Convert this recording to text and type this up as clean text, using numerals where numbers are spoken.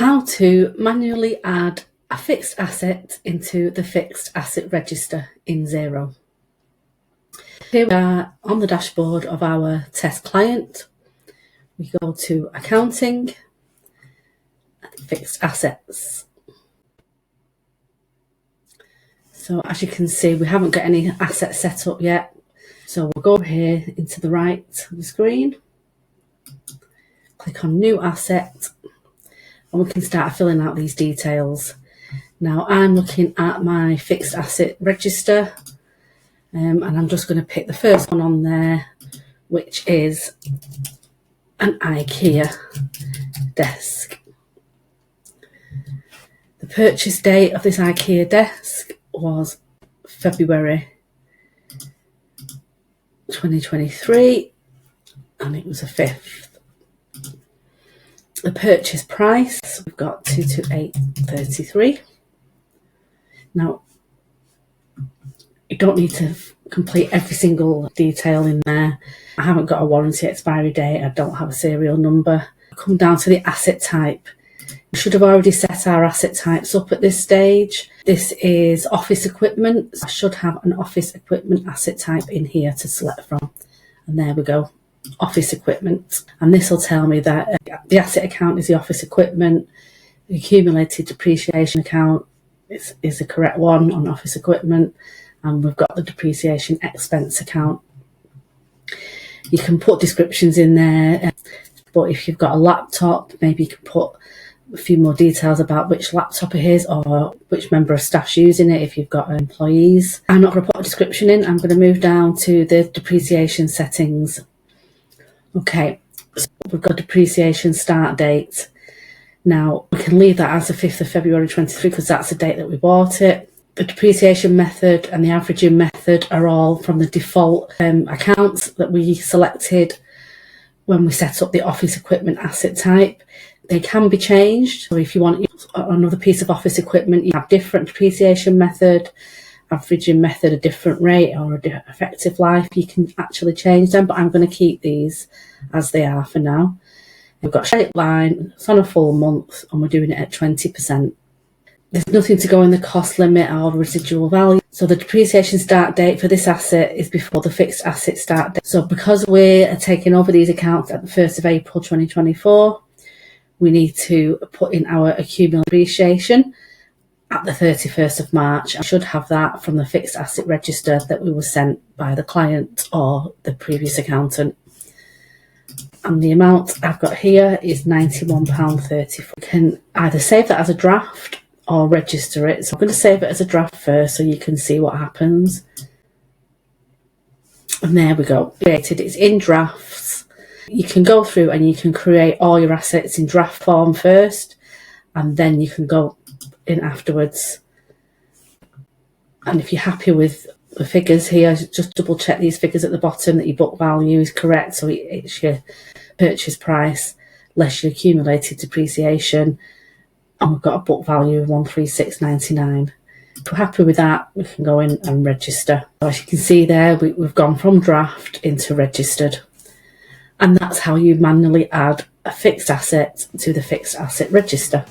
How to manually add a fixed asset into the fixed asset register in Xero. Here we are on the dashboard of our test client. We go to accounting, fixed assets. So as you can see, we haven't got any assets set up yet. So we'll go here into the right of the screen, click on new asset, and we can start filling out these details. Now I'm looking at my fixed asset register, and I'm just going to pick the first one on there, which is an IKEA desk. The purchase date of this IKEA desk was February 2023, and it was the 5th. The purchase price, we've got 228.33. Now, you don't need to complete every single detail in there. I haven't got a warranty expiry date. I don't have a serial number. Come down to the asset type. We should have already set our asset types up at this stage. This is office equipment. I should have an office equipment asset type in here to select from. And there we go, office equipment. And this will tell me that the asset account is the office equipment. The accumulated depreciation account is the correct one on office equipment. And we've got the depreciation expense account. You can put descriptions in there, but if you've got a laptop, maybe you can put a few more details about which laptop it is or which member of staff's using it if you've got employees. I'm not going to put a description in. I'm going to move down to the depreciation settings. Okay, so we've got depreciation start date. Now we can leave that as the 5th of February 23 because that's the date that we bought it. The depreciation method and the averaging method are all from the default accounts that we selected when we set up the office equipment asset type. They can be changed. So if you want another piece of office equipment, you have different depreciation method, averaging method, a different rate or a effective life, you can actually change them, but I'm going to keep these as they are for now. We've got a straight line, it's on a full month, and we're doing it at 20%. There's nothing to go in the cost limit or residual value. So the depreciation start date for this asset is before the fixed asset start date. So because we're taking over these accounts at the 1st of April 2024, we need to put in our accumulated depreciation at the 31st of March. I should have that from the fixed asset register that we were sent by the client or the previous accountant. And the amount I've got here is £91.34. You can either save that as a draft or register it. So I'm going to save it as a draft first so you can see what happens. And there we go. It's in drafts. You can go through and you can create all your assets in draft form first, and then you can go in afterwards. And if you're happy with the figures here, just double check these figures at the bottom that your book value is correct. So it's your purchase price less your accumulated depreciation. And we've got a book value of 136.99. If we're happy with that, we can go in and register. So as you can see there, we've gone from draft into registered. And that's how you manually add a fixed asset to the fixed asset register.